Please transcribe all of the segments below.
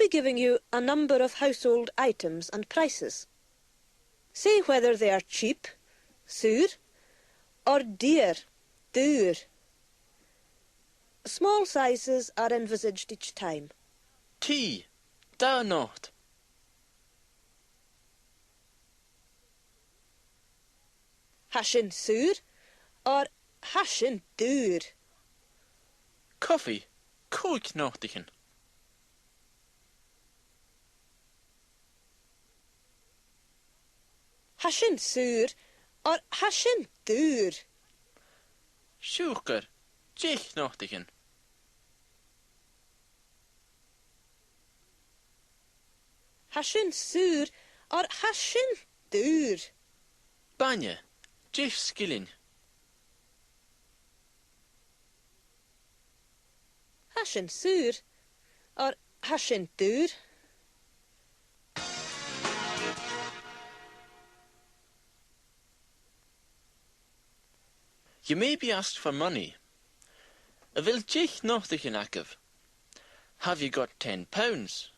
be giving you a number of household items and prices. Say whether they are cheap, suur, or dear, duur. Small sizes are envisaged each time. Tea, da not. Hashin suur or hashin duur. Coffee, koik nachtigen. Hashin suur or hashin duur. Suiker, jich nachtigen. Hashin suur or hashin duur. Banje, jich skilling. Hashin suur or hashin duur. You may be asked for money. Vil jich nachtigen akkev? Have you got £10?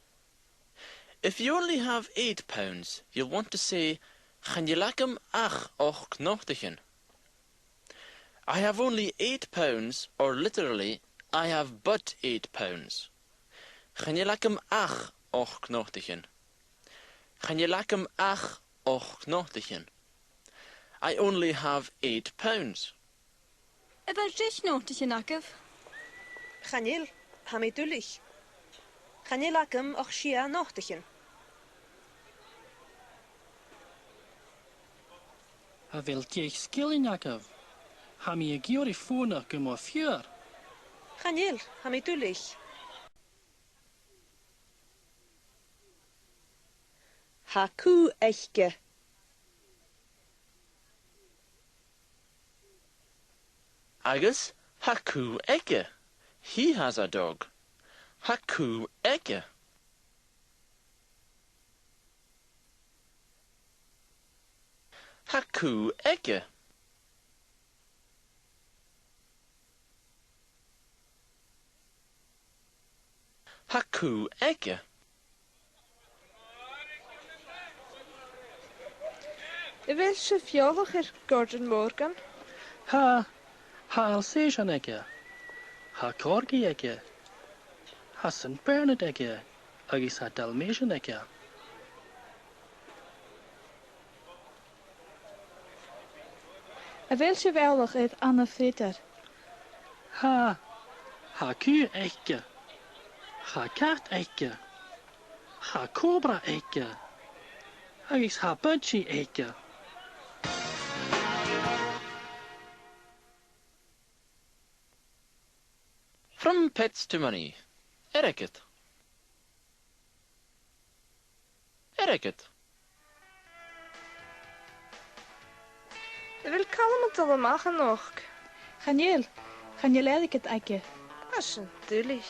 If you only have £8, you'll want to say, Gaan je lakem ach och nachtigen? I have only £8, or literally, I have but £8. Gaan je lakem ach och nachtigen? Gaan je lakem ach och nachtigen? I only have £8. About jich nachtigen akkev? Chanil, hami dulich. Chanilakum och shia nachtigen. A vil jich skilling akkev? Ha mi a giori fona gum o fjör. Chanil, hami dulich. Haku echke. Agus, Haku eke. He has a dog. Haku eke. Haku eke. Haku eke. Wil je fjolliger Gordon Morgan? Ha Alsatian eke. Ha Corgi eke. Ha St. Bernard eke. Agus ha Dalmatian eke. Wil je wellig het Anne Fritter? Ha Ku eke. Ha kat eke. Ha cobra eke. Agus ha budgie eke. From pets to money. Ereket. Ereket. Wil kalmen tot de magen nog? Ganjel, ganjel ik het eike. As natuurlijk.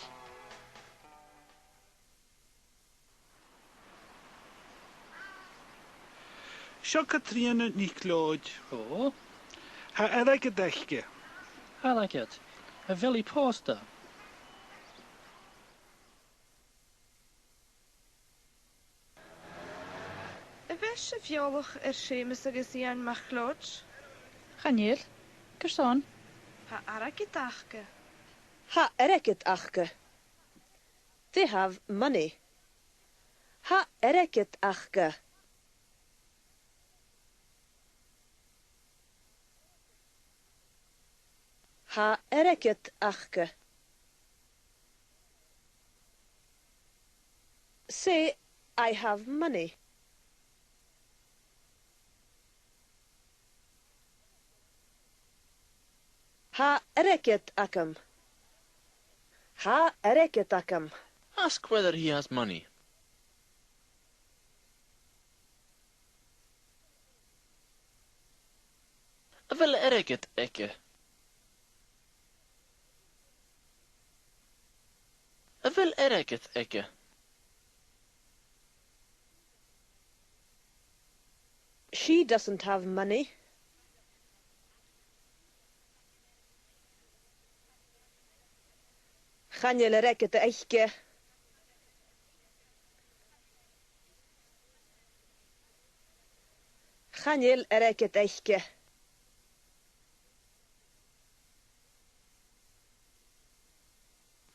Sio Katrina ni Claude. Oh, Ha erg y dechge. I like it. A villy poster. Wil je fjollig Seamus agus Ian Machlodge? Ganjel, kerson. Ha arakitachke. Ha ereket achke. They have money. Ha ereket achke. Ha ereket achke. Say, I have money. Ha ereket akam. Ha ereket akam. Ask whether he has money. Vil ereket eke. Vil ereket eke. She doesn't have money. Chanjel ereket eike. Chanel ereket eichke.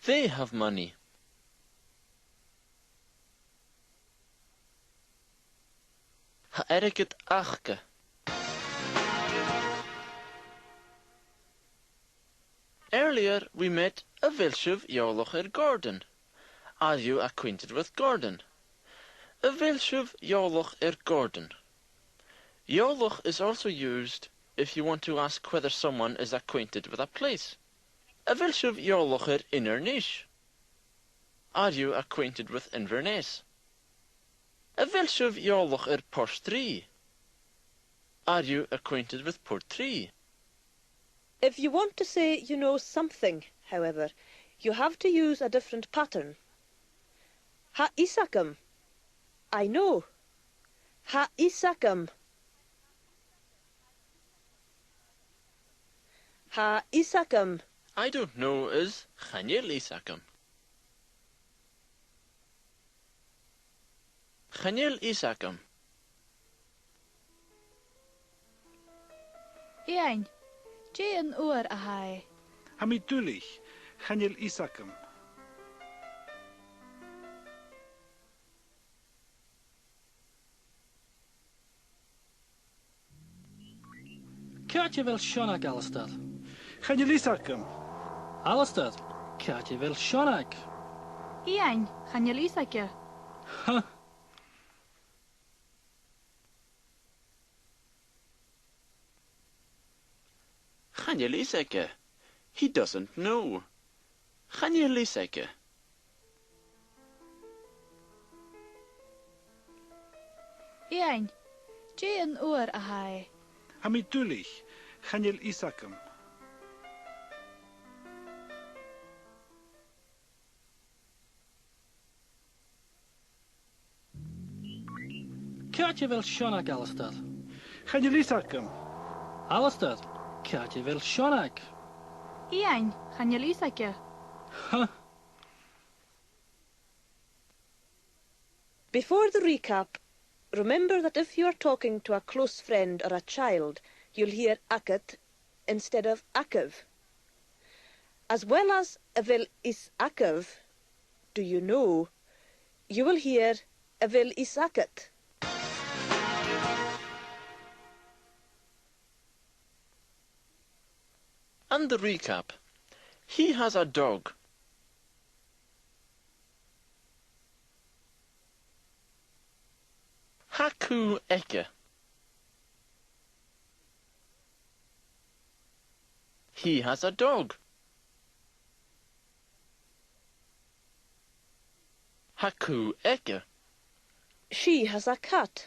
They have money. Ha ereket achke. Earlier we met a Vilshuv Yoloch Gordon. Are you acquainted with Gordon? A Vilshuv Yoloch Gordon. Yoloch is also used if you want to ask whether someone is acquainted with a place. A Vilshuv Yoloch Inverness. Are you acquainted with Inverness? A Vilshuv Yoloch Portree. Are you acquainted with Portree? If you want to say you know something, however, you have to use a different pattern. Ha isakam. I know. Ha isakam. Ha isakam. I don't know is Chanel Isakam. Chanel Isakam. Iain, Jay an oor a hai. Ha mi dulich. Chanel Isakam. Kaart je wel Shonak, Alistair? Chanel Isakam. Alistair, kaart je wel Shonak? Iain, Chanel Isake. Huh? Chanel Isake. He doesn't know. Chanel Isake. Iain, Jay an oor a hai. Ha mi dulich. Chanel Isakam. Kaart je wel Shonak, Alistair? Chanel Isakam. Alistair, kaart je wel Shonak? Iain, Chanel Isake. Huh? Before the recap, remember that if you are talking to a close friend or a child, you'll hear aket instead of akev. As well as avil is akev, do you know, you will hear avil is aket. And the recap. He has a dog. Haku Eke. He has a dog. Haku Eke. She has a cat.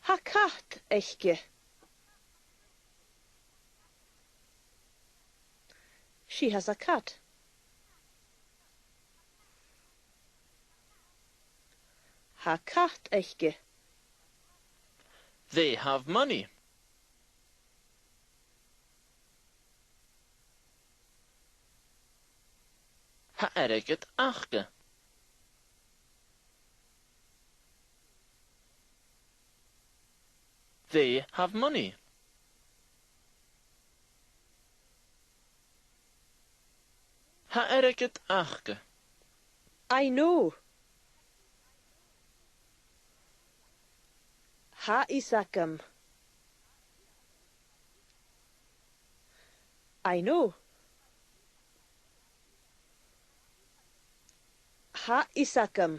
Ha cat eichke. She has a cat. Ha cat eichke. They have money. Ha ereket achke. They have money. Ha ereket achke. I know. Ha isakam. I know. Ha isakam.